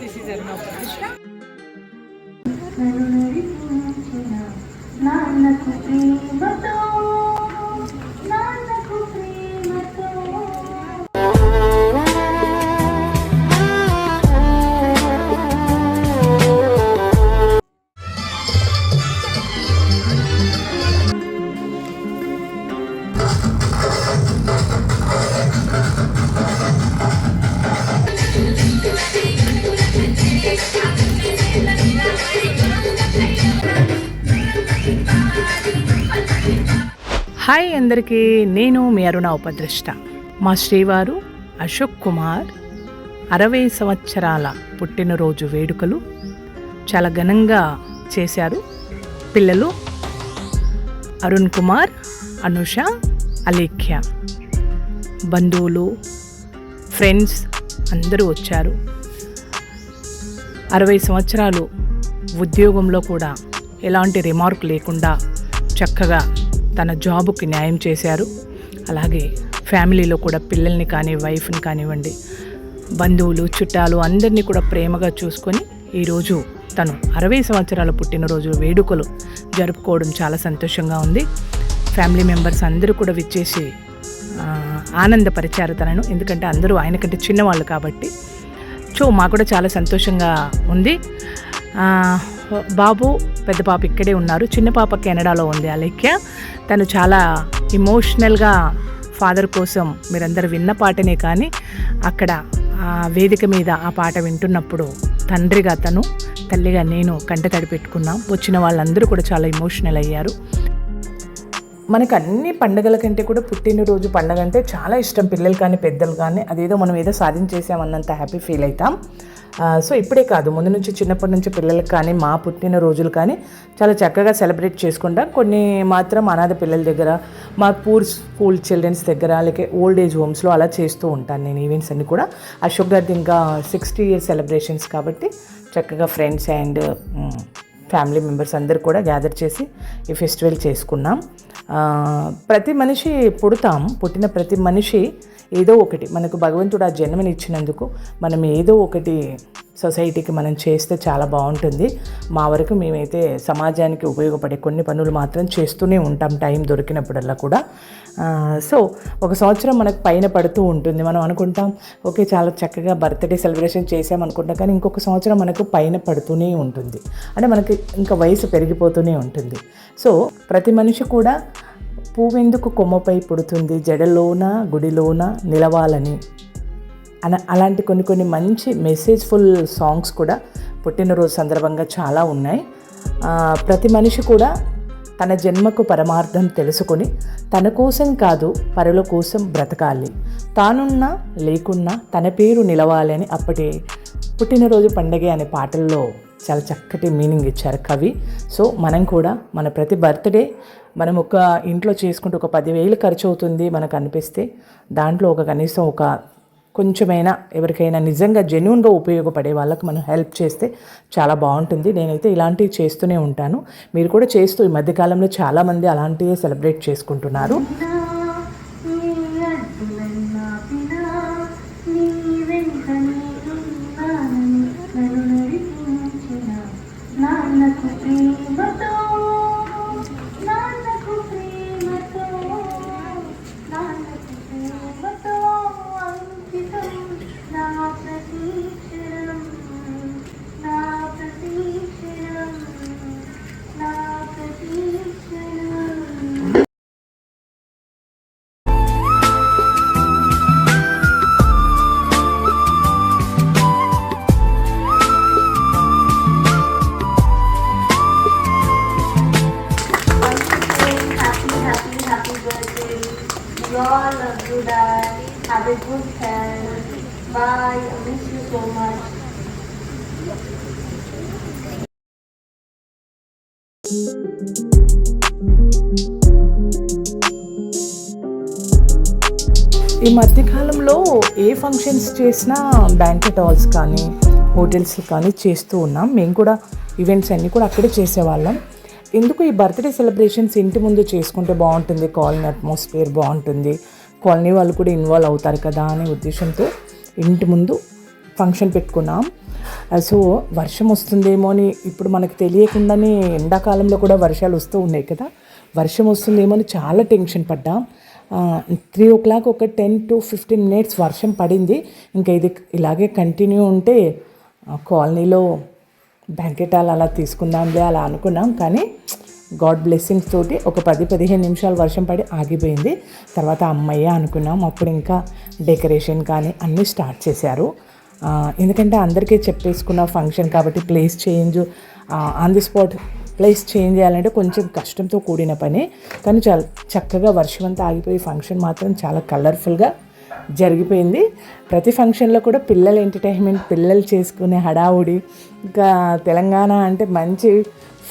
This is అరుణ ప్రతిష్ట. Hi అందరికీ, నేను మీ అరుణ ఉపద్రష్ట. మా శ్రీవారు అశోక్ కుమార్ 60 సంవత్సరాల పుట్టినరోజు వేడుకలు చాలా ఘనంగా చేశారు. పిల్లలు అరుణ్ కుమార్, అనుష, అలేఖ్య, బంధువులు, ఫ్రెండ్స్ అందరూ వచ్చారు. 60 సంవత్సరాలు ఉద్యోగంలో కూడా ఎలాంటి రిమార్క్ లేకుండా చక్కగా తన జాబుకి న్యాయం చేశారు. అలాగే ఫ్యామిలీలో కూడా పిల్లల్ని కానీ వైఫ్ని కానివ్వండి, బంధువులు చుట్టాలు అందరినీ కూడా ప్రేమగా చూసుకొని ఈరోజు తను 60 సంవత్సరాల పుట్టినరోజు వేడుకలు జరుపుకోవడం చాలా సంతోషంగా ఉంది. ఫ్యామిలీ మెంబర్స్ అందరూ కూడా విచ్చేసి ఆనందపరిచారు తనను. ఎందుకంటే అందరూ ఆయనకంటే చిన్నవాళ్ళు కాబట్టి. మాకు కూడా చాలా సంతోషంగా ఉంది. బాబు పెద్ద పాప ఇక్కడే ఉన్నారు, చిన్న పాప కెనడాలో ఉంది అలేఖ్య. తను చాలా ఇమోషనల్గా ఫాదర్ కోసం మీరందరూ విన్న పాటనే కానీ అక్కడ వేదిక మీద ఆ పాట వింటున్నప్పుడు తండ్రిగా తను, తల్లిగా నేను కంటతడి పెట్టుకున్నాం. వచ్చిన వాళ్ళందరూ కూడా చాలా ఇమోషనల్ అయ్యారు. మనకు అన్ని పండుగల కంటే కూడా పుట్టినరోజు పండుగ అంటే చాలా ఇష్టం, పిల్లలు కానీ పెద్దలు కానీ. అదేదో మనం ఏదో సాధించేసామన్నంత హ్యాపీ ఫీల్ అవుతాం. సో ఇప్పుడే కాదు, ముందు నుంచి చిన్నప్పటి నుంచి పిల్లలకు కానీ మా పుట్టినరోజులు కానీ చాలా చక్కగా సెలబ్రేట్ చేసుకుంటాం. కొన్ని మాత్రం అనాథ పిల్లల దగ్గర, మా పూర్ స్కూల్ చిల్డ్రన్స్ దగ్గర, లేక ఓల్డ్ ఏజ్ హోమ్స్లో అలా చేస్తూ ఉంటాను నేను ఈవెంట్స్ అన్నీ కూడా. అశోక్ గారిది ఇంకా 60 ఇయర్స్ సెలబ్రేషన్స్ కాబట్టి చక్కగా ఫ్రెండ్స్ అండ్ ఫ్యామిలీ మెంబర్స్ అందరు కూడా గ్యాదర్ చేసి ఈ ఫెస్టివల్ చేసుకున్నాం. ప్రతి మనిషి పుట్టిన ప్రతి మనిషి ఏదో ఒకటి మనకు భగవంతుడు ఆ జన్మనిచ్చినందుకు మనం ఏదో ఒకటి సొసైటీకి మనం చేస్తే చాలా బాగుంటుంది. మా వరకు మేమైతే సమాజానికి ఉపయోగపడే కొన్ని పనులు మాత్రం చేస్తూనే ఉంటాం టైం దొరికినప్పుడల్లా కూడా. సో ఒక సంవత్సరం మనకు పైన పడుతూ ఉంటుంది. మనం అనుకుంటాం ఓకే చాలా చక్కగా బర్త్డే సెలబ్రేషన్ చేసామనుకుంటాం, కానీ ఇంకొక సంవత్సరం మనకు పైన పడుతూనే ఉంటుంది. అంటే మనకి ఇంకా వయసు పెరిగిపోతూనే ఉంటుంది. సో ప్రతి మనిషి కూడా పువ్వెందుకు కొమ్మపై పుడుతుంది, జడలోన గుడిలోన నిలవాలని అలాంటి కొన్ని మంచి మెసేజ్ఫుల్ సాంగ్స్ కూడా పుట్టినరోజు సందర్భంగా చాలా ఉన్నాయి. ప్రతి మనిషి కూడా తన జన్మకు పరమార్థం తెలుసుకొని తన కోసం కాదు పరుల కోసం బ్రతకాలి, తానున్నా లేకున్నా తన పేరు నిలవాలి అని అప్పటి పుట్టినరోజు పండగే అనే పాటల్లో చాలా చక్కటి మీనింగ్ ఇచ్చారు కవి. సో మనం కూడా మన ప్రతి బర్త్డే మనం ఒక ఇంట్లో చేసుకుంటే ఒక 10,000 ఖర్చు అవుతుంది మనకు అనిపిస్తే, దాంట్లో కనీసం ఒక కొంచెమైనా ఎవరికైనా నిజంగా జెన్యూన్గా ఉపయోగపడే వాళ్ళకి మనం హెల్ప్ చేస్తే చాలా బాగుంటుంది. నేనైతే ఇలాంటివి చేస్తూనే ఉంటాను. మీరు కూడా చేస్తూ ఈ మధ్యకాలంలో చాలామంది అలాంటివే సెలబ్రేట్ చేసుకుంటున్నారు. all love you, Dad. Have a good health. Bye. I miss you so much. ఈ మధ్యకాలంలో ఏ ఫంక్షన్స్ చేసినా బ్యాంకెట్ హాల్స్ కానీ హోటల్స్ కానీ చేస్తూ ఉన్నాం. మేము కూడా ఈవెంట్స్ అన్నీ కూడా అక్కడే చేసేవాళ్ళం. ఎందుకు ఈ బర్త్డే సెలబ్రేషన్స్ ఇంటి ముందు చేసుకుంటే బాగుంటుంది, కాలనీ అట్మాస్ఫియర్ బాగుంటుంది, కాలనీ వాళ్ళు కూడా ఇన్వాల్వ్ అవుతారు కదా అనే ఉద్దేశంతో ఇంటి ముందు ఫంక్షన్ పెట్టుకున్నాం. సో వర్షం వస్తుందేమో అని ఇప్పుడు మనకు తెలియకుండానే ఎండాకాలంలో కూడా వర్షాలు వస్తూ ఉన్నాయి కదా, వర్షం వస్తుందేమో అని చాలా టెన్షన్ పడ్డాం. 3 o'clock ఒక 10 to 15 minutes వర్షం పడింది. ఇంకా ఇది ఇలాగే కంటిన్యూ ఉంటే కాలనీలో బ్యాంకెటాలు అలా తీసుకుందాంలే అలా అనుకున్నాం. కానీ గాడ్ బ్లెస్సింగ్స్ తోటి ఒక 10-15 నిమిషాలు వర్షం పడి ఆగిపోయింది. తర్వాత అమ్మయ్య అనుకున్నాం. అప్పుడు ఇంకా డెకరేషన్ కానీ అన్నీ స్టార్ట్ చేశారు. ఎందుకంటే అందరికీ చెప్పేసుకున్న ఫంక్షన్ కాబట్టి place change on the spot place change చేయాలంటే కొంచెం కష్టంతో కూడిన పని. కానీ చాలా చక్కగా వర్షం అంతా ఆగిపోయి ఫంక్షన్ మాత్రం చాలా కలర్ఫుల్గా జరిగిపోయింది. ప్రతి ఫంక్షన్లో కూడా పిల్లల ఎంటర్టైన్మెంట్, పిల్లలు చేసుకునే హడావుడి, ఇంకా తెలంగాణ అంటే మంచి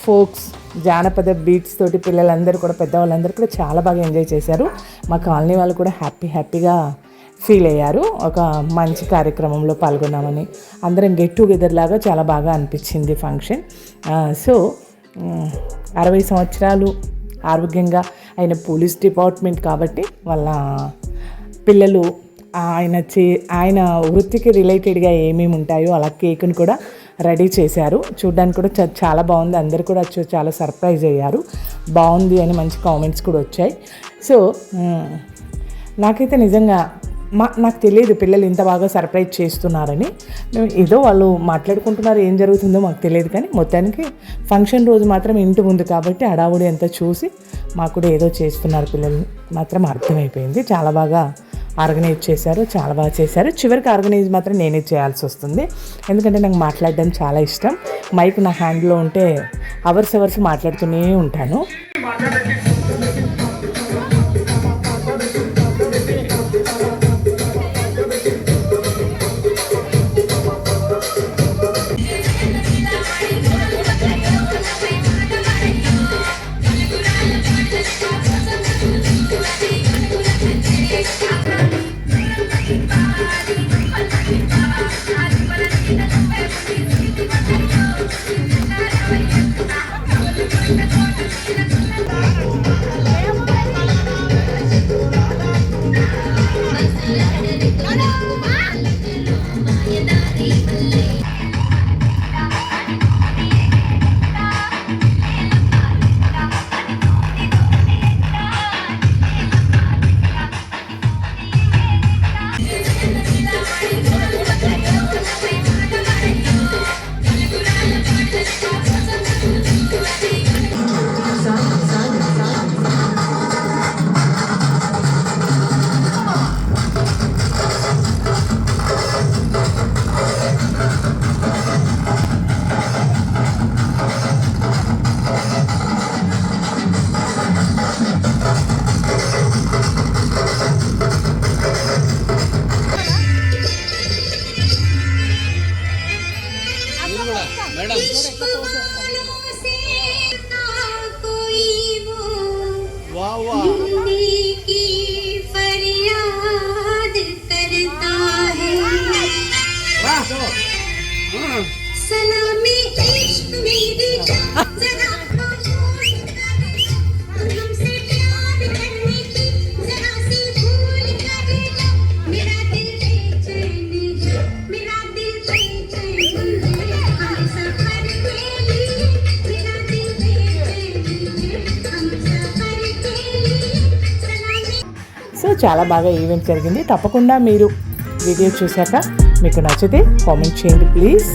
ఫోక్స్ జానపద బీట్స్ తోటి పిల్లలందరూ కూడా పెద్దవాళ్ళందరూ కూడా చాలా బాగా ఎంజాయ్ చేశారు. మా కాలనీ వాళ్ళు కూడా హ్యాపీగా ఫీల్ అయ్యారు. ఒక మంచి కార్యక్రమంలో పాల్గొన్నామని, అందరం గెట్ టుగెదర్ లాగా చాలా బాగా అనిపించింది ఫంక్షన్. సో 60 సంవత్సరాలు ఆరోగ్యంగా ఆయన పోలీస్ డిపార్ట్మెంట్ కాబట్టి వాళ్ళ పిల్లలు ఆయన వృత్తికి రిలేటెడ్గా ఏమేమి ఉంటాయో అలా కేక్ను కూడా రెడీ చేశారు. చూడ్డానికి కూడా చాలా బాగుంది. అందరు కూడా చాలా సర్ప్రైజ్ అయ్యారు. బాగుంది అని మంచి కామెంట్స్ కూడా వచ్చాయి. సో నాకైతే నిజంగా నాకు తెలియదు పిల్లలు ఇంత బాగా సర్ప్రైజ్ చేస్తున్నారని. ఏదో వాళ్ళు మాట్లాడుకుంటున్నారు, ఏం జరుగుతుందో మాకు తెలియదు. కానీ మొత్తానికి ఫంక్షన్ రోజు మాత్రం ఇంటి ముందు కాబట్టి హడావుడి అంతా చూసి మాకు కూడా ఏదో చేస్తున్నారు పిల్లలు మాత్రం అర్థమైపోయింది. చాలా బాగా ఆర్గనైజ్ చేశారు, చాలా బాగా చేశారు. చివరికి ఆర్గనైజ్ మాత్రం నేనే చేయాల్సి వస్తుంది, ఎందుకంటే నాకు మాట్లాడడం చాలా ఇష్టం. మైక్ నా హ్యాండ్లో ఉంటే అవర్స్ మాట్లాడుతూనే ఉంటాను. सलामी इश्क मेरी जरा हमसे प्यार करने की जरा सी भूल कर लो मेरा दिल बेचैन है मेरा दिल बेचैन है हम सफर के लिए मेरा दिल बेचैन है हम सफर के लिए सलामी. సో చాలా బాగా ఈవెంట్ జరిగింది. తప్పకుండా మీరు వీడియో చూశాక మీకు నచ్చితే కామెంట్ చేయండి ప్లీజ్.